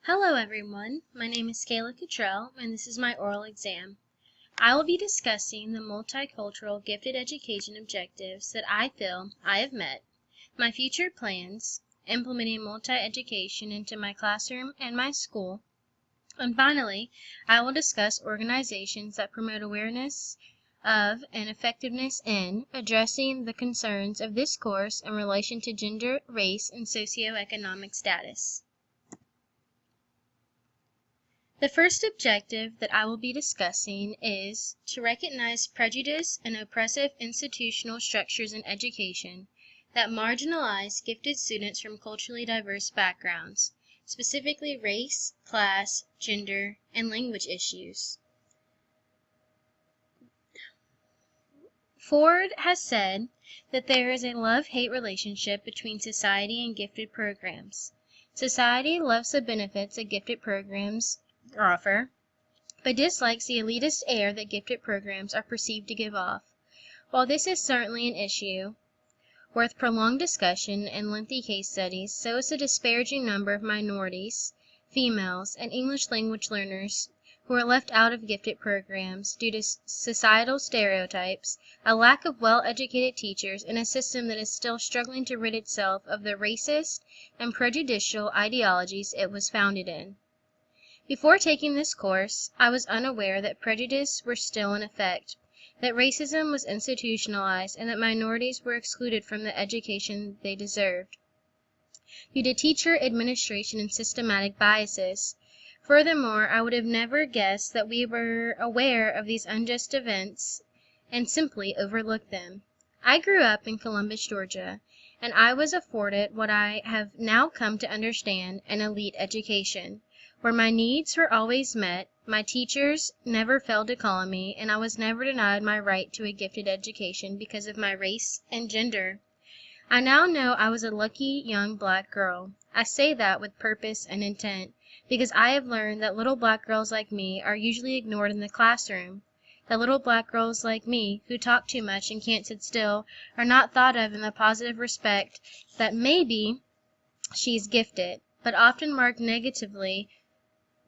Hello everyone, my name is Kittrell and this is my oral exam. I will be discussing the multicultural gifted education objectives that I feel I have met, my future plans, implementing multi-education into my classroom and my school, and finally, I will discuss organizations that promote awareness of and effectiveness in addressing the concerns of this course in relation to gender, race, and socioeconomic status. The first objective that I will be discussing is to recognize prejudice and oppressive institutional structures in education that marginalize gifted students from culturally diverse backgrounds, specifically race, class, gender, and language issues. Ford has said that there is a love-hate relationship between society and gifted programs. Society loves the benefits that gifted programs offer, but dislikes the elitist air that gifted programs are perceived to give off. While this is certainly an issue worth prolonged discussion and lengthy case studies, so is the disparaging number of minorities, females, and English language learners who are left out of gifted programs due to societal stereotypes, a lack of well-educated teachers, and a system that is still struggling to rid itself of the racist and prejudicial ideologies it was founded in. Before taking this course, I was unaware that prejudice were still in effect, that racism was institutionalized, and that minorities were excluded from the education they deserved, due to teacher, administration, and systematic biases. Furthermore, I would have never guessed that we were aware of these unjust events and simply overlooked them. I grew up in Columbus, Georgia, and I was afforded what I have now come to understand an elite education, where my needs were always met, my teachers never failed to call on me, and I was never denied my right to a gifted education because of my race and gender. I now know I was a lucky young black girl. I say that with purpose and intent, because I have learned that little black girls like me are usually ignored in the classroom, that little black girls like me, who talk too much and can't sit still, are not thought of in the positive respect that maybe she's gifted, but often marked negatively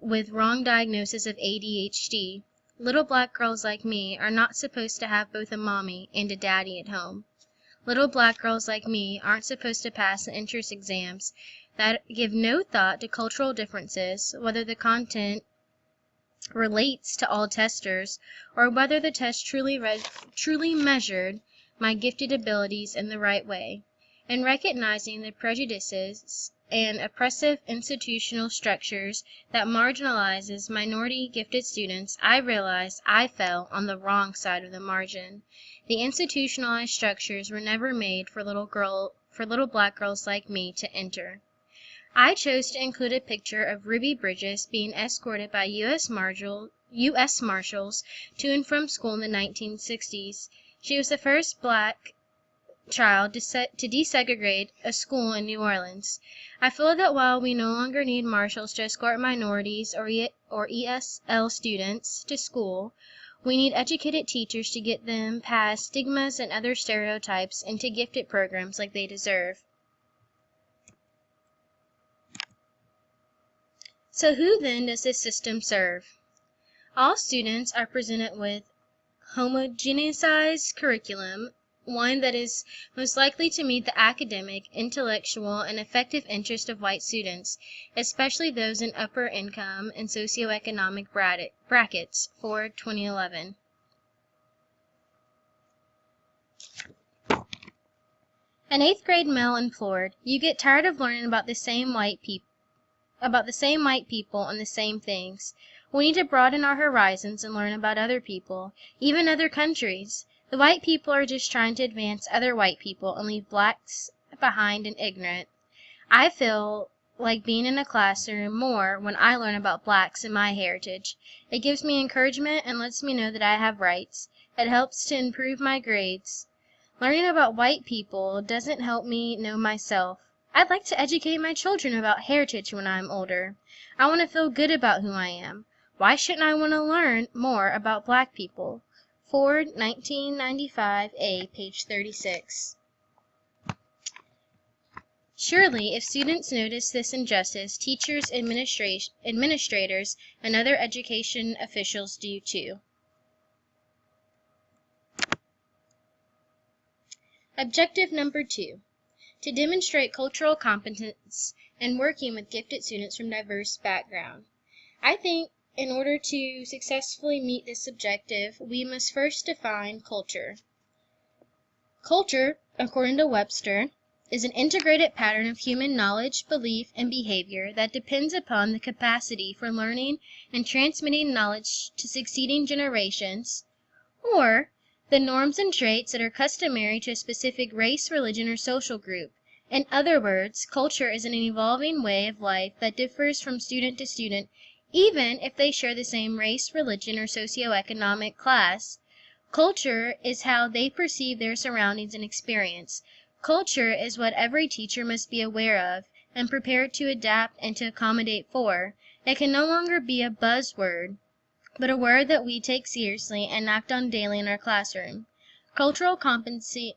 with wrong diagnosis of ADHD. Little black girls like me are not supposed to have both a mommy and a daddy at home. Little black girls like me aren't supposed to pass the entrance exams that give no thought to cultural differences, whether the content relates to all testers, or whether the test truly measured my gifted abilities in the right way. In recognizing the prejudices and oppressive institutional structures that marginalizes minority gifted students, I realized I fell on the wrong side of the margin. The institutionalized structures were never made for little black girls like me to enter. I chose to include a picture of Ruby Bridges being escorted by U.S. Marshals to and from school in the 1960s. She was the first black child to desegregate a school in New Orleans. I feel that while we no longer need marshals to escort minorities or ESL students to school, we need educated teachers to get them past stigmas and other stereotypes into gifted programs like they deserve. So who then does this system serve? All students are presented with homogeneized curriculum, one that is most likely to meet the academic, intellectual, and effective interest of white students, especially those in upper income and socioeconomic brackets for 2011. An 8th grade male implored, "You get tired of learning about the same white people and the same things. We need to broaden our horizons and learn about other people, even other countries. The white people are just trying to advance other white people and leave blacks behind and ignorant. I feel like being in a classroom more when I learn about blacks and my heritage. It gives me encouragement and lets me know that I have rights. It helps to improve my grades. Learning about white people doesn't help me know myself. I'd like to educate my children about heritage when I'm older. I want to feel good about who I am. Why shouldn't I want to learn more about black people?" Ford, 1995, A, page 36. Surely, if students notice this injustice, teachers, administrators, and other education officials do too. Objective number 2. To demonstrate cultural competence and working with gifted students from diverse backgrounds. I think in order to successfully meet this objective, we must first define culture. Culture, according to Webster, is an integrated pattern of human knowledge, belief, and behavior that depends upon the capacity for learning and transmitting knowledge to succeeding generations, or the norms and traits that are customary to a specific race, religion, or social group. In other words, culture is an evolving way of life that differs from student to student, even if they share the same race, religion, or socioeconomic class. Culture is how they perceive their surroundings and experience. Culture is what every teacher must be aware of and prepared to adapt and to accommodate for. It can no longer be a buzzword, but a word that we take seriously and act on daily in our classroom. Cultural competency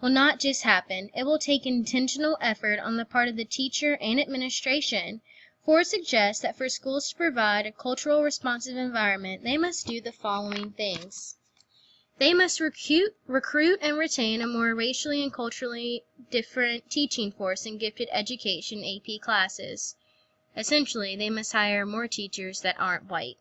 will not just happen. It will take intentional effort on the part of the teacher and administration. Ford suggests that for schools to provide a cultural responsive environment, they must do the following things. They must recruit and retain a more racially and culturally different teaching force in gifted education AP classes. Essentially, they must hire more teachers that aren't white.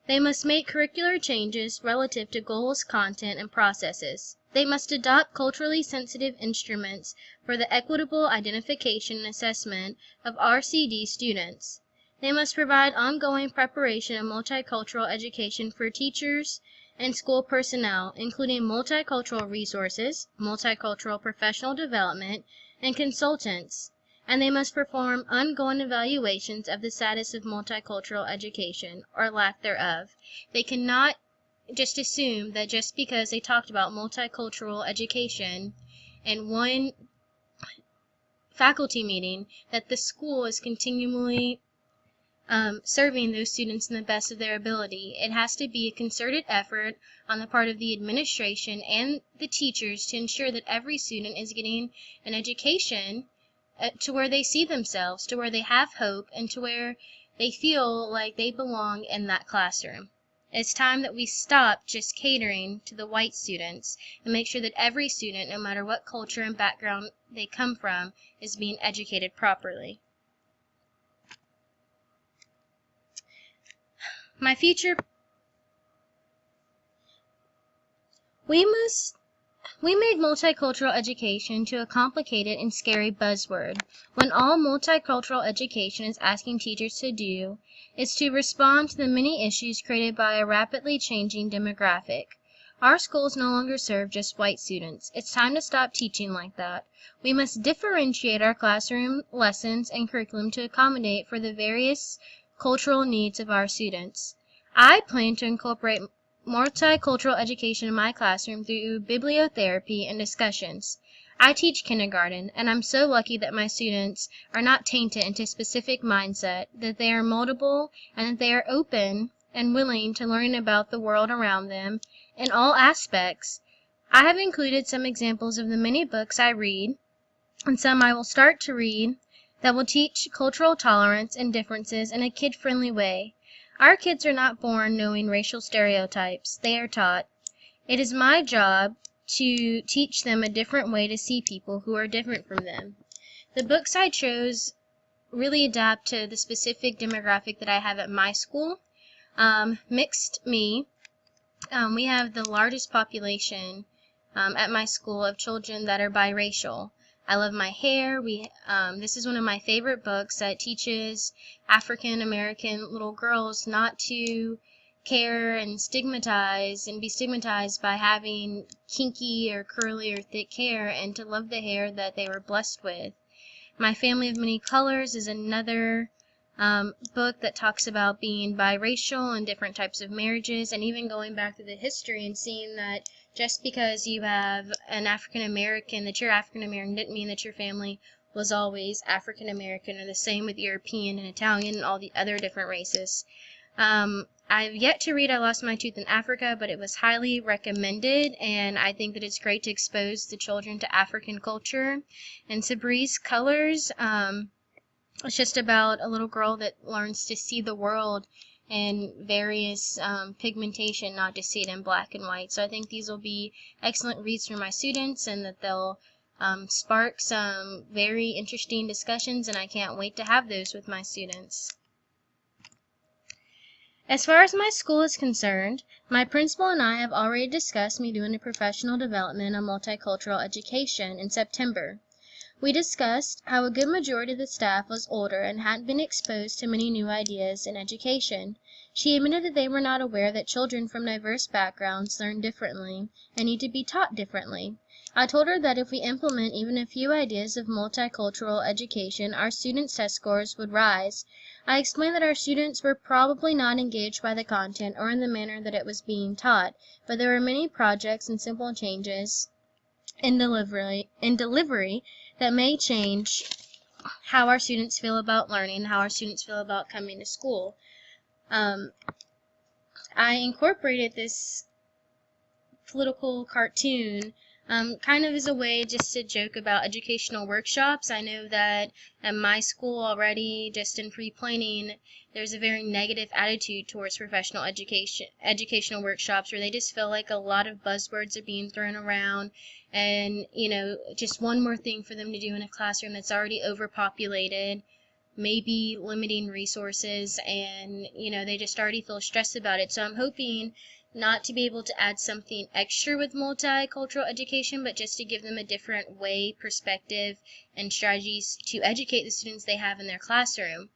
They must make curricular changes relative to goals, content, and processes. They must adopt culturally sensitive instruments for the equitable identification and assessment of RCD students. They must provide ongoing preparation of multicultural education for teachers and school personnel, including multicultural resources, multicultural professional development, and consultants. And they must perform ongoing evaluations of the status of multicultural education, or lack thereof. They cannot just assume that just because they talked about multicultural education in one faculty meeting, that the school is continually serving those students in the best of their ability. It has to be a concerted effort on the part of the administration and the teachers to ensure that every student is getting an education to where they see themselves, to where they have hope, and to where they feel like they belong in that classroom. It's time that we stop just catering to the white students and make sure that every student, no matter what culture and background they come from, is being educated properly. My future. We made multicultural education to a complicated and scary buzzword, when all multicultural education is asking teachers to do is to respond to the many issues created by a rapidly changing demographic. Our schools no longer serve just white students. It's time to stop teaching like that. We must differentiate our classroom lessons and curriculum to accommodate for the various cultural needs of our students. I plan to incorporate multicultural education in my classroom through bibliotherapy and discussions. I teach kindergarten, and I'm so lucky that my students are not tainted into a specific mindset, that they are moldable, and that they are open and willing to learn about the world around them in all aspects. I have included some examples of the many books I read, and some I will start to read, that will teach cultural tolerance and differences in a kid-friendly way. Our kids are not born knowing racial stereotypes. They are taught. It is my job to teach them a different way to see people who are different from them. The books I chose really adapt to the specific demographic that I have at my school. Mixed me. We have the largest population at my school of children that are biracial. I love my hair. This is one of my favorite books that teaches African American little girls not to care and be stigmatized by having kinky or curly or thick hair, and to love the hair that they were blessed with. My Family of Many Colors is another book that talks about being biracial and different types of marriages, and even going back to the history and seeing that just because you have an African American, that you're African American, didn't mean that your family was always African American, or the same with European and Italian and all the other different races. I've yet to read I Lost My Tooth in Africa, but it was highly recommended, and I think that it's great to expose the children to African culture. And Sabri's Colors, it's just about a little girl that learns to see the world in various pigmentation, not to see it in black and white. So I think these will be excellent reads for my students, and that they'll spark some very interesting discussions, and I can't wait to have those with my students. As far as my school is concerned, my principal and I have already discussed me doing a professional development on multicultural education in September. We discussed how a good majority of the staff was older and hadn't been exposed to many new ideas in education. She admitted that they were not aware that children from diverse backgrounds learn differently and need to be taught differently. I told her that if we implement even a few ideas of multicultural education, our students' test scores would rise. I explained that our students were probably not engaged by the content or in the manner that it was being taught, but there were many projects and simple changes in delivery that may change how our students feel about learning, how our students feel about coming to school. I incorporated this political cartoon kind of as a way just to joke about educational workshops. I know that at my school already, just in pre-planning, there's a very negative attitude towards professional educational workshops, where they just feel like a lot of buzzwords are being thrown around, and just one more thing for them to do in a classroom that's already overpopulated, maybe limiting resources, and they just already feel stressed about it. So I'm hoping not to be able to add something extra with multicultural education, but just to give them a different way, perspective, and strategies to educate the students they have in their classroom.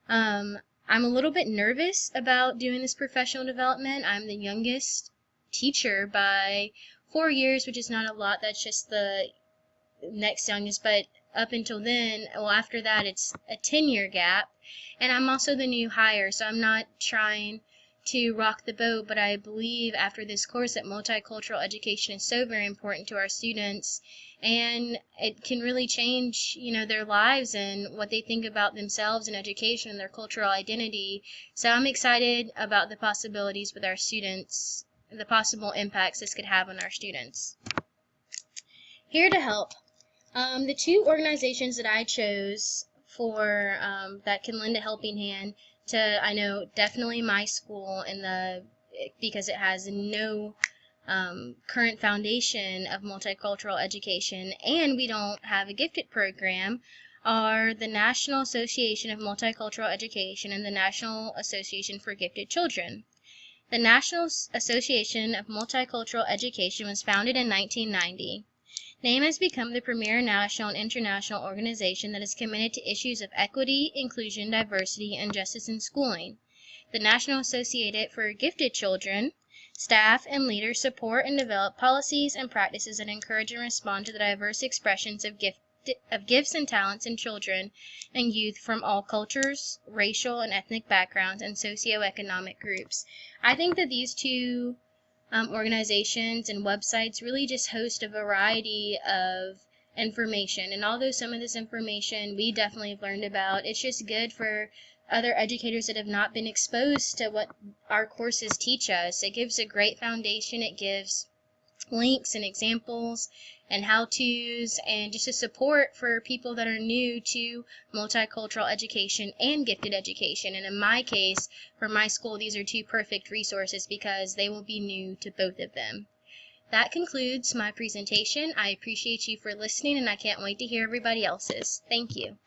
I'm a little bit nervous about doing this professional development. I'm the youngest teacher by 4 years, which is not a lot. That's just the next youngest, but up until then, well, after that, it's a 10-year gap, and I'm also the new hire, so I'm not trying to rock the boat, but I believe after this course that multicultural education is so very important to our students, and it can really change, their lives and what they think about themselves and education and their cultural identity. So I'm excited about the possibilities with our students, the possible impacts this could have on our students. Here to help. The two organizations that I chose for that can lend a helping hand to, I know, definitely my school, because it has no current foundation of multicultural education, and we don't have a gifted program, are the National Association of Multicultural Education and the National Association for Gifted Children. The National Association of Multicultural Education was founded in 1990. NAME has become the premier national and international organization that is committed to issues of equity, inclusion, diversity, and justice in schooling. The National Association for Gifted Children staff and leaders support and develop policies and practices that encourage and respond to the diverse expressions of gifts and talents in children and youth from all cultures, racial and ethnic backgrounds, and socioeconomic groups. I think that these two organizations and websites really just host a variety of information, and although some of this information we definitely have learned about, it's just good for other educators that have not been exposed to what our courses teach us. It gives a great foundation. It gives links and examples and how-tos, and just a support for people that are new to multicultural education and gifted education. And in my case, for my school, these are two perfect resources because they will be new to both of them. That concludes my presentation. I appreciate you for listening, and I can't wait to hear everybody else's. Thank you.